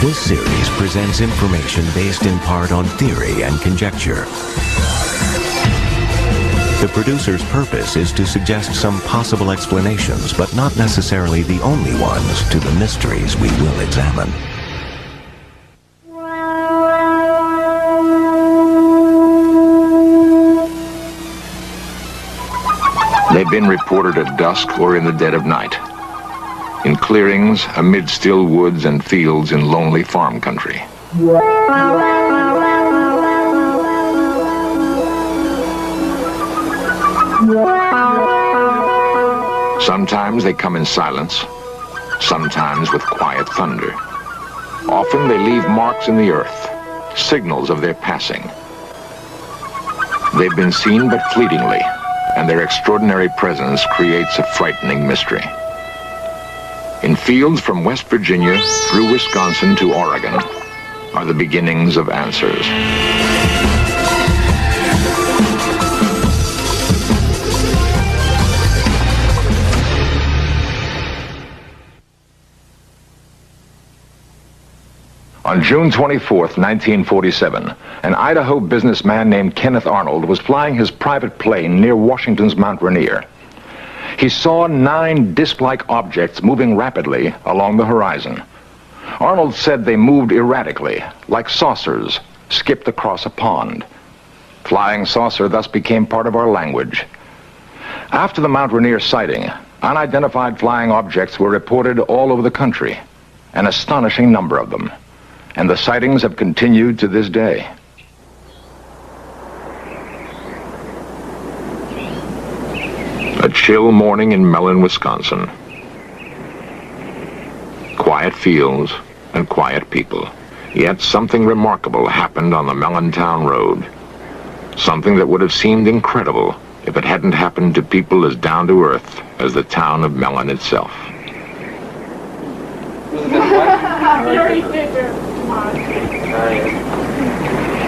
This series presents information based in part on theory and conjecture. The producer's purpose is to suggest some possible explanations, but not necessarily the only ones, to the mysteries we will examine. They've been reported at dusk or in the dead of night, in clearings, amid still woods and fields in lonely farm country. Sometimes they come in silence, sometimes with quiet thunder. Often they leave marks in the earth, signals of their passing. They've been seen but fleetingly, and their extraordinary presence creates a frightening mystery. In fields from West Virginia through Wisconsin to Oregon are the beginnings of answers. On June 24th, 1947, an Idaho businessman named Kenneth Arnold was flying his private plane near Washington's Mount Rainier. He saw 9 disc-like objects moving rapidly along the horizon. Arnold said they moved erratically, like saucers skipped across a pond. Flying saucer thus became part of our language. After the Mount Rainier sighting, unidentified flying objects were reported all over the country, an astonishing number of them. And the sightings have continued to this day. A chill morning in Mellon, Wisconsin. Quiet fields and quiet people. Yet something remarkable happened on the Mellontown Road. Something that would have seemed incredible if it hadn't happened to people as down to earth as the town of Mellon itself. How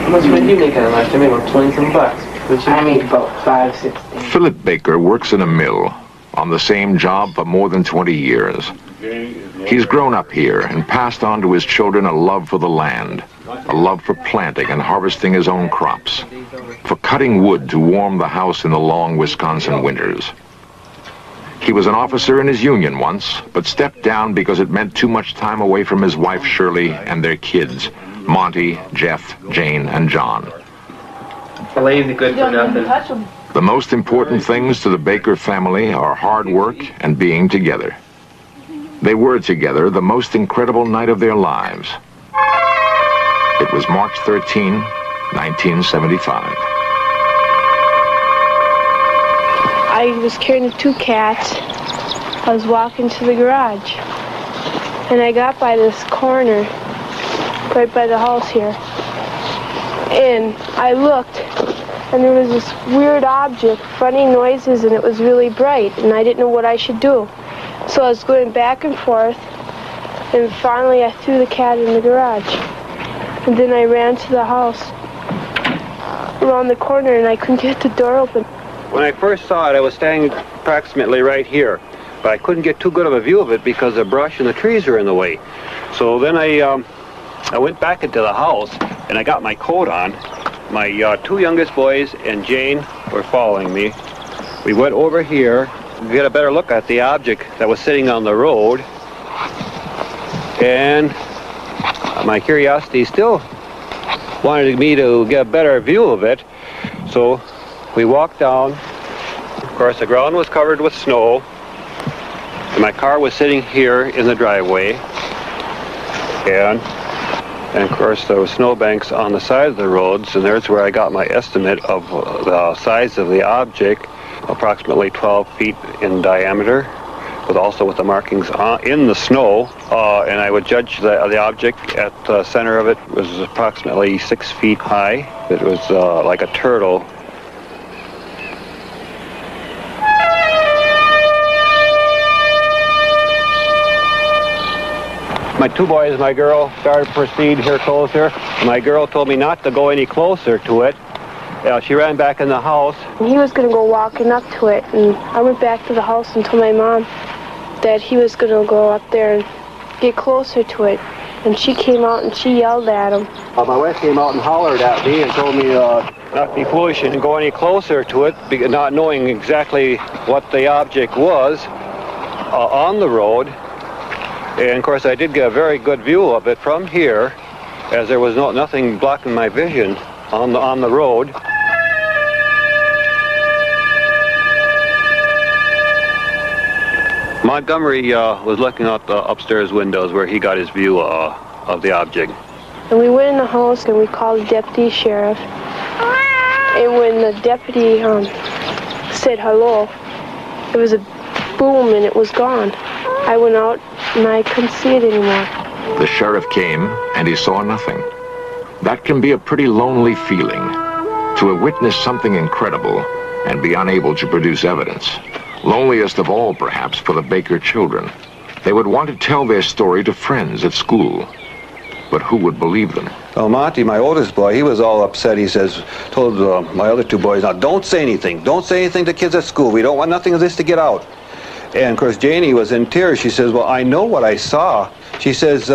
much did you make on last time? About 20-some bucks. I made about $5.60. Philip Baker works in a mill on the same job for more than 20 years. He's grown up here and passed on to his children a love for the land, a love for planting and harvesting his own crops, for cutting wood to warm the house in the long Wisconsin winters. He was an officer in his union once, but stepped down because it meant too much time away from his wife Shirley and their kids, Monty, Jeff, Jane, and John. Lazy good for nothing. The most important things to the Baker family are hard work and being together. They were together the most incredible night of their lives. It was March 13, 1975. I was carrying 2 cats. I was walking to the garage. And I got by this corner, right by the house here. And I looked, and there was this weird object, funny noises, and it was really bright, and I didn't know what I should do. So I was going back and forth, and finally I threw the cat in the garage. And then I ran to the house, around the corner, and I couldn't get the door open. When I first saw it, I was standing approximately right here, but I couldn't get too good of a view of it because the brush and the trees are in the way. So then I went back into the house, and I got my coat on. My 2 youngest boys and Jane were following me. We went over here to get a better look at the object that was sitting on the road, and my curiosity still wanted me to get a better view of it. So we walked down. Of course, the ground was covered with snow, and my car was sitting here in the driveway. And of course, there were snowbanks on the side of the roads, and there's where I got my estimate of the size of the object, approximately 12 feet in diameter, but also with the markings in the snow. And I would judge the object at the center of it was approximately 6 feet high. It was like a turtle. My 2 boys and my girl started to proceed here closer. My girl told me not to go any closer to it. She ran back in the house. He was going to go walking up to it, and I went back to the house and told my mom that he was going to go up there and get closer to it. and she came out and she yelled at him. My wife came out and hollered at me and told me not to be foolish and go any closer to it, not knowing exactly what the object was on the road. And of course I did get a very good view of it from here, as there was nothing blocking my vision on the road. Montgomery was looking out the upstairs windows where he got his view of the object. And we went in the house and we called the deputy sheriff. And when the deputy said hello, there was a boom and it was gone. I went out and I couldn't see it anymore. The sheriff came and he saw nothing. That can be a pretty lonely feeling, to have witnessed something incredible and be unable to produce evidence. Loneliest of all, perhaps, for the Baker children. They would want to tell their story to friends at school. But who would believe them? Well, Monty, my oldest boy, he was all upset. He told my other two boys, now don't say anything. Don't say anything to kids at school. We don't want nothing of this to get out. And of course, Janie was in tears. She says, well, I know what I saw. She says,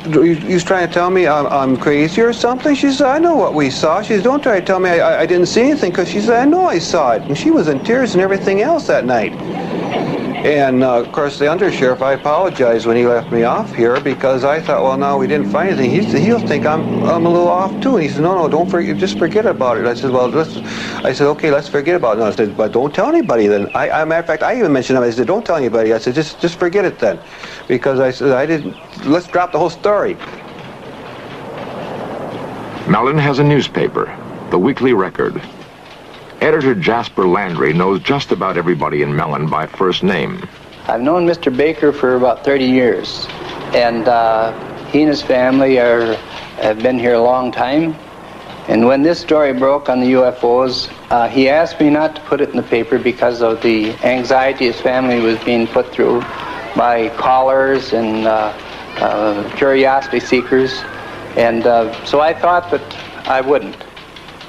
you trying to tell me I'm crazy or something? She said, I know what we saw. She said, don't try to tell me I didn't see anything, because she said, I know I saw it. And she was in tears and everything else that night. And of course, the undersheriff, I apologized when he left me off here, because I thought, well, no, we didn't find anything. He'll think I'm a little off too. And he said, no, don't forget, just forget about it. I said, well, okay, let's forget about it. No, I said, but don't tell anybody then. Matter of fact, I even mentioned him. I said, don't tell anybody. I said, just forget it then, because I said, let's drop the whole story. Mellon has a newspaper, the Weekly Record. Editor Jasper Landry knows just about everybody in Mellon by first name. I've known Mr. Baker for about 30 years, and he and his family have been here a long time. And when this story broke on the UFOs, he asked me not to put it in the paper because of the anxiety his family was being put through by callers and curiosity seekers. And so I thought that I wouldn't.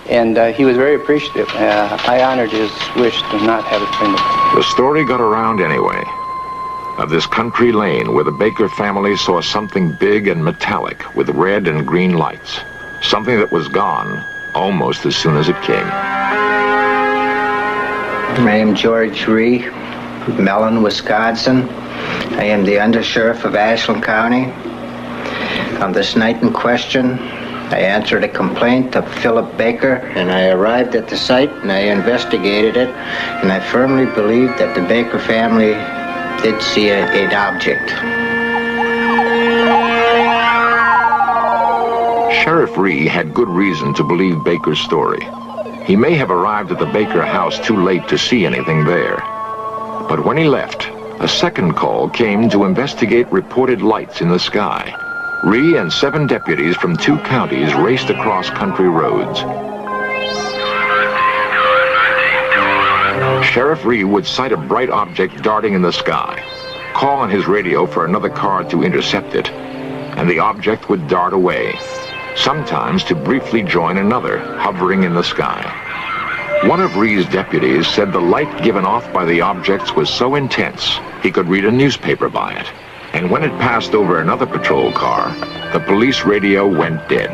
And he was very appreciative. I honored his wish to not have it printed. The story got around anyway, of this country lane where the Baker family saw something big and metallic with red and green lights. Something that was gone almost as soon as it came. I am George Ree, Mellon, Wisconsin. I am the undersheriff of Ashland County. On this night in question, I answered a complaint of Philip Baker, and I arrived at the site and I investigated it, and I firmly believe that the Baker family did see an object. Sheriff Ree had good reason to believe Baker's story. He may have arrived at the Baker house too late to see anything there. But when he left, a second call came to investigate reported lights in the sky. Ree and 7 deputies from 2 counties raced across country roads. Sheriff Ree would sight a bright object darting in the sky, call on his radio for another car to intercept it, and the object would dart away, sometimes to briefly join another hovering in the sky. One of Ree's deputies said the light given off by the objects was so intense he could read a newspaper by it. And when it passed over another patrol car, the police radio went dead.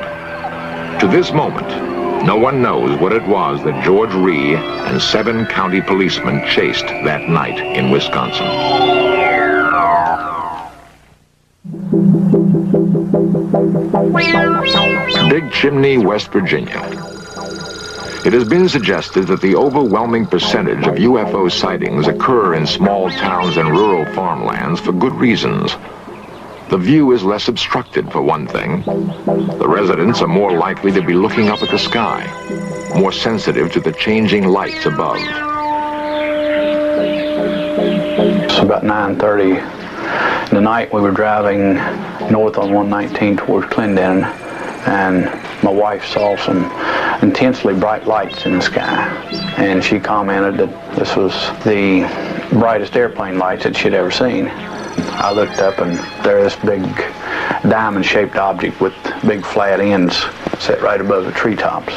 To this moment, no one knows what it was that George Ree and 7 county policemen chased that night in Wisconsin. Big Chimney, West Virginia. It has been suggested that the overwhelming percentage of UFO sightings occur in small towns and rural farmlands for good reasons. The view is less obstructed, for one thing. The residents are more likely to be looking up at the sky, more sensitive to the changing lights above. It's about 9:30 in the night. We were driving north on 119 towards Clendon, and my wife saw some intensely bright lights in the sky, and she commented that this was the brightest airplane lights that she'd ever seen. I looked up, and there's this big diamond-shaped object with big flat ends set right above the treetops.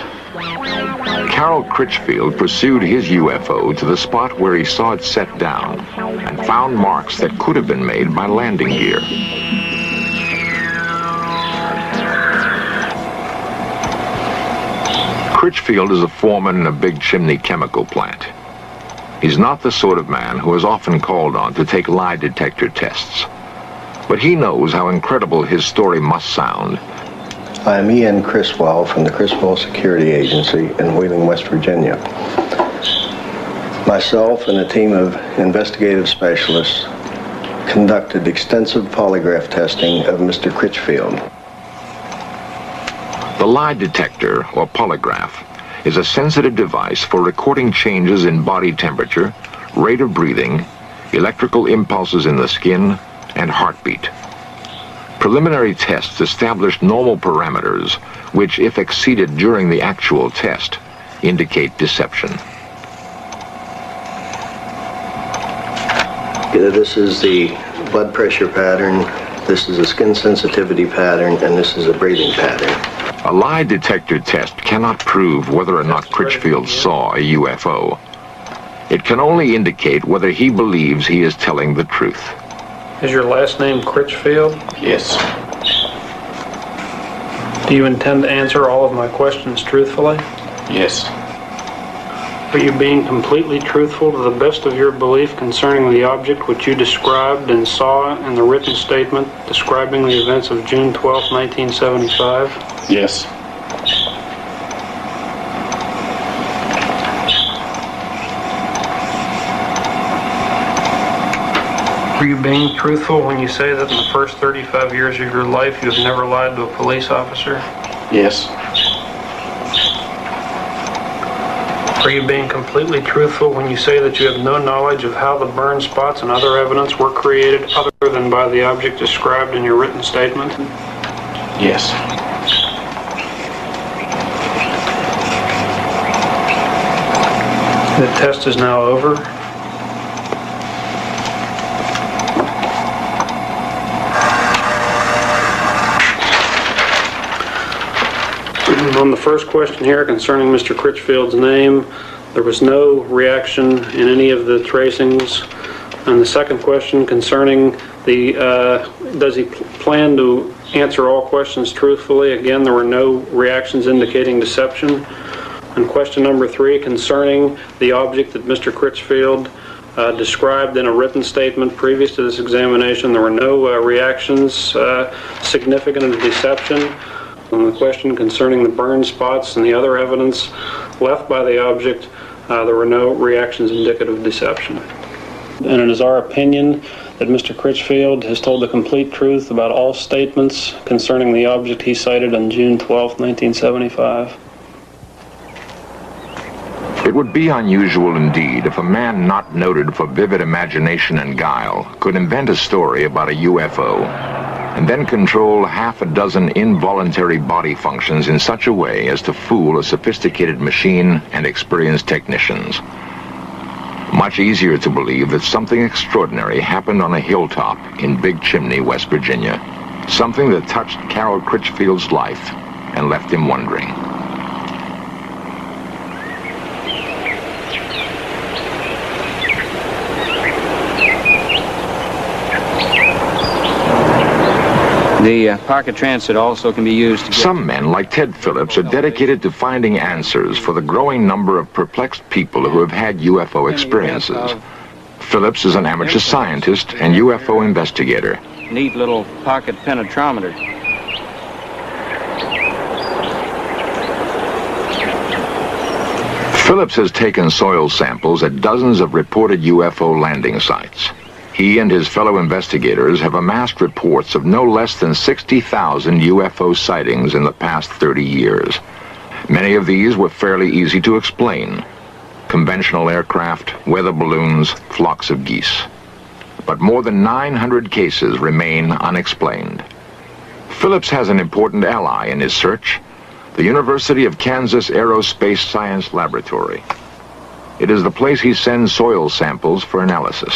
Carol Critchfield pursued his UFO to the spot where he saw it set down and found marks that could have been made by landing gear. Critchfield is a foreman in a big chimney chemical plant. He's not the sort of man who is often called on to take lie detector tests. But he knows how incredible his story must sound. I'm Ian Criswell from the Criswell Security Agency in Wheeling, West Virginia. Myself and a team of investigative specialists conducted extensive polygraph testing of Mr. Critchfield. The lie detector, or polygraph, is a sensitive device for recording changes in body temperature, rate of breathing, electrical impulses in the skin, and heartbeat. Preliminary tests established normal parameters, which, if exceeded during the actual test, indicate deception. This is the blood pressure pattern, this is a skin sensitivity pattern, and this is a breathing pattern. A lie detector test cannot prove whether or not Critchfield saw a UFO. It can only indicate whether he believes he is telling the truth. Is your last name Critchfield? Yes. Do you intend to answer all of my questions truthfully? Yes. Are you being completely truthful to the best of your belief concerning the object which you described and saw in the written statement describing the events of June 12, 1975? Yes. Are you being truthful when you say that in the first 35 years of your life you have never lied to a police officer? Yes. Are you being completely truthful when you say that you have no knowledge of how the burn spots and other evidence were created other than by the object described in your written statement? Yes. The test is now over. On the first question here concerning Mr. Critchfield's name, there was no reaction in any of the tracings. And the second question concerning the, does he plan to answer all questions truthfully? Again, there were no reactions indicating deception. And question number 3 concerning the object that Mr. Critchfield described in a written statement previous to this examination, there were no reactions significant of deception. On the question concerning the burn spots and the other evidence left by the object, there were no reactions indicative of deception. And it is our opinion that Mr. Critchfield has told the complete truth about all statements concerning the object he cited on June 12, 1975. It would be unusual indeed if a man not noted for vivid imagination and guile could invent a story about a UFO and then control half a dozen involuntary body functions in such a way as to fool a sophisticated machine and experienced technicians. Much easier to believe that something extraordinary happened on a hilltop in Big Chimney, West Virginia. Something that touched Carol Critchfield's life and left him wondering. The pocket transit also can be used to get... Some men, like Ted Phillips, are dedicated to finding answers for the growing number of perplexed people who have had UFO experiences. Phillips is an amateur scientist and UFO investigator. Neat little pocket penetrometer. Phillips has taken soil samples at dozens of reported UFO landing sites. He and his fellow investigators have amassed reports of no less than 60,000 UFO sightings in the past 30 years. Many of these were fairly easy to explain. Conventional aircraft, weather balloons, flocks of geese. But more than 900 cases remain unexplained. Phillips has an important ally in his search, the University of Kansas Aerospace Science Laboratory. It is the place he sends soil samples for analysis.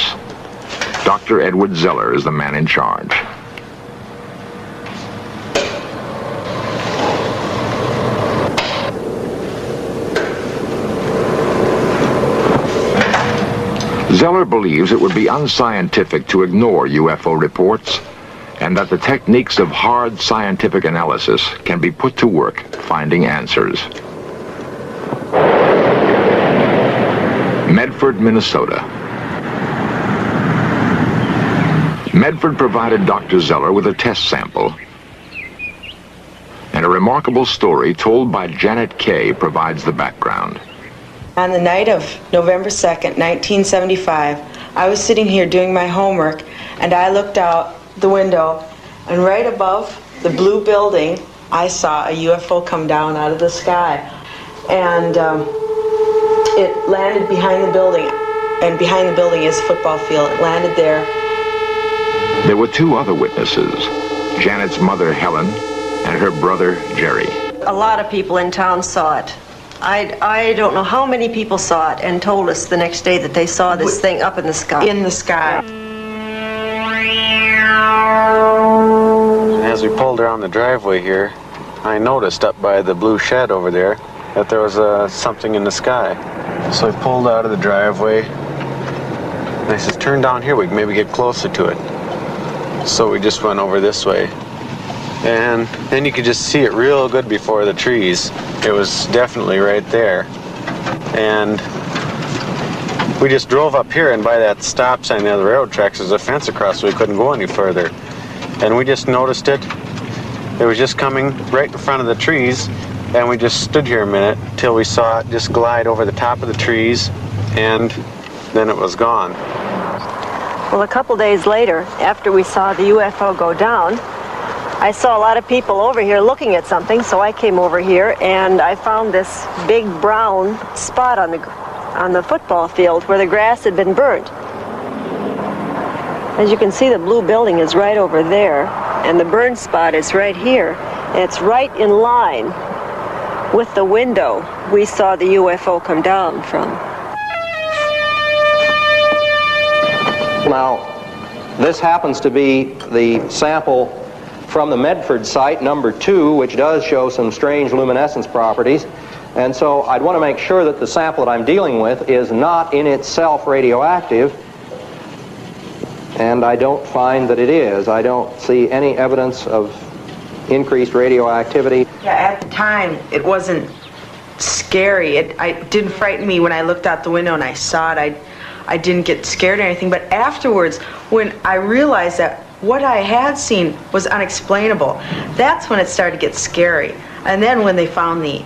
Dr. Edward Zeller is the man in charge. Zeller believes it would be unscientific to ignore UFO reports, and that the techniques of hard scientific analysis can be put to work finding answers. Medford, Minnesota. Medford provided Dr. Zeller with a test sample. And a remarkable story told by Janet Kay provides the background. On the night of November 2nd, 1975, I was sitting here doing my homework, and I looked out the window, and right above the blue building, I saw a UFO come down out of the sky. And it landed behind the building, and behind the building is a football field. It landed there. There were two other witnesses, Janet's mother, Helen, and her brother, Jerry. A lot of people in town saw it. I don't know how many people saw it and told us the next day that they saw this thing up in the sky. In the sky. As we pulled around the driveway here, I noticed up by the blue shed over there that there was something in the sky. So I pulled out of the driveway, and I said, turn down here, we can maybe get closer to it. So we just went over this way. And then you could just see it real good before the trees. It was definitely right there. And we just drove up here, and by that stop sign there, the railroad tracks, there's a fence across, so we couldn't go any further. And we just noticed it. It was just coming right in front of the trees, and we just stood here a minute till we saw it just glide over the top of the trees, and then it was gone. Well, a couple days later, after we saw the UFO go down, I saw a lot of people over here looking at something, so I came over here and I found this big brown spot on the football field where the grass had been burnt. As you can see, the blue building is right over there, and the burn spot is right here. It's right in line with the window we saw the UFO come down from. Now, this happens to be the sample from the Medford site, number 2, which does show some strange luminescence properties. And so I'd want to make sure that the sample that I'm dealing with is not in itself radioactive. And I don't find that it is. I don't see any evidence of increased radioactivity. Yeah, at the time, it wasn't scary. It didn't frighten me when I looked out the window and I saw it. I didn't get scared or anything. But afterwards, when I realized that what I had seen was unexplainable, that's when it started to get scary. And then when they found the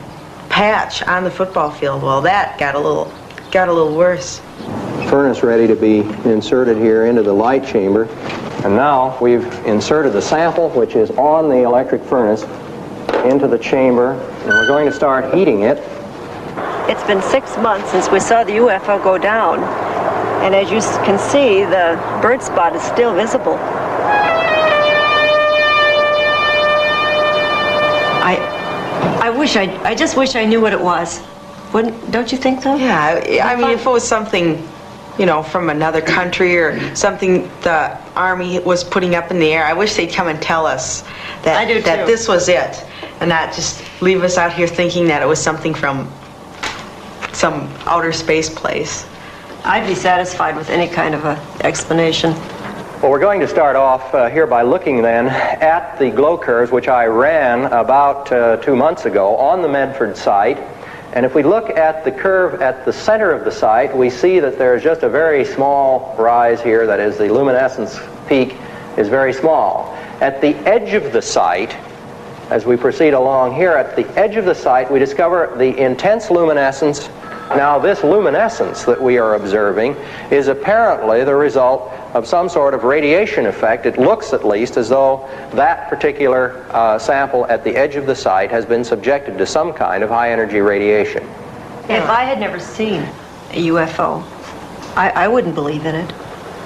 patch on the football field, well, that got a little worse. Furnace ready to be inserted here into the light chamber. And now we've inserted the sample, which is on the electric furnace, into the chamber, and we're going to start heating it. It's been 6 months since we saw the UFO go down, and as you can see, the burnt spot is still visible. I just wish I knew what it was. Don't you think so? Yeah, I mean, if it was something, you know, from another country or something the Army was putting up in the air, I wish they'd come and tell us that this was it, and not just leave us out here thinking that it was something from some outer space place. I'd be satisfied with any kind of an explanation. Well, we're going to start off here by looking then at the glow curves, which I ran about 2 months ago on the Medford site. And if we look at the curve at the center of the site, we see that there's just a very small rise here. That is, the luminescence peak is very small. At the edge of the site, as we proceed along here, at the edge of the site, we discover the intense luminescence. Now, this luminescence that we are observing is apparently the result of some sort of radiation effect. It looks, at least, as though that particular sample at the edge of the site has been subjected to some kind of high-energy radiation. If I had never seen a UFO, I wouldn't believe in it.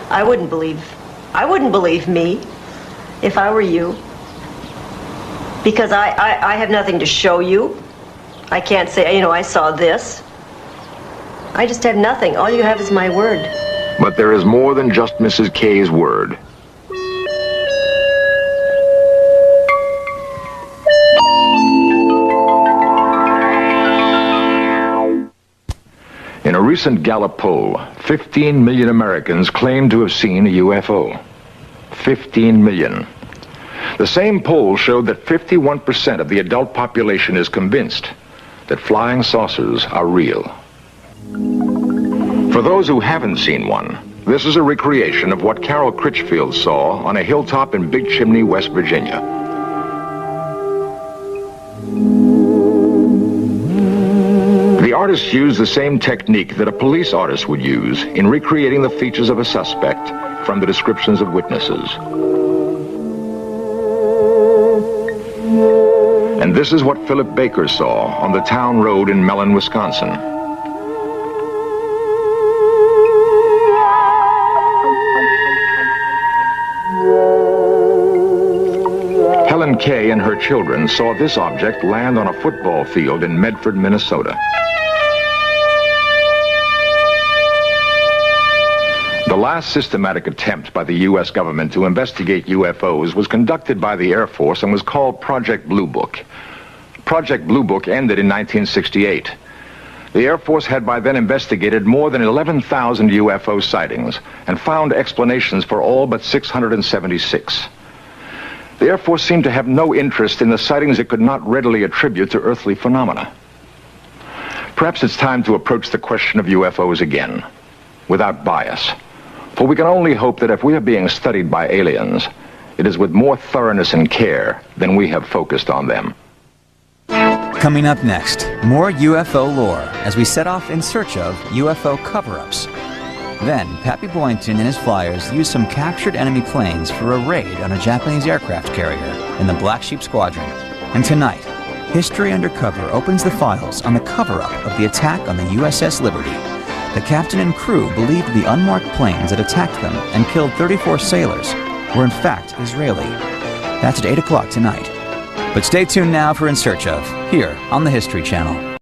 I wouldn't believe me if I were you. Because I have nothing to show you. I can't say, you know, I saw this. I just have nothing. All you have is my word. But there is more than just Mrs. Kay's word. In a recent Gallup poll, 15 million Americans claim to have seen a UFO. 15 million. The same poll showed that 51% of the adult population is convinced that flying saucers are real. For those who haven't seen one, this is a recreation of what Carol Critchfield saw on a hilltop in Big Chimney, West Virginia. The artist used the same technique that a police artist would use in recreating the features of a suspect from the descriptions of witnesses. And this is what Philip Baker saw on the town road in Mellon, Wisconsin. Helen Kay and her children saw this object land on a football field in Medford, Minnesota. The last systematic attempt by the U.S. government to investigate UFOs was conducted by the Air Force and was called Project Blue Book. Project Blue Book ended in 1968. The Air Force had by then investigated more than 11,000 UFO sightings and found explanations for all but 676. The Air Force seemed to have no interest in the sightings it could not readily attribute to earthly phenomena. Perhaps it's time to approach the question of UFOs again, without bias. For we can only hope that if we are being studied by aliens, it is with more thoroughness and care than we have focused on them. Coming up next, more UFO lore as we set off in search of UFO cover-ups. Then, Pappy Boynton and his flyers used some captured enemy planes for a raid on a Japanese aircraft carrier in the Black Sheep Squadron. And tonight, History Undercover opens the files on the cover-up of the attack on the USS Liberty. The captain and crew believed the unmarked planes that attacked them and killed 34 sailors were in fact Israeli. That's at 8 o'clock tonight. But stay tuned now for In Search Of, here on the History Channel.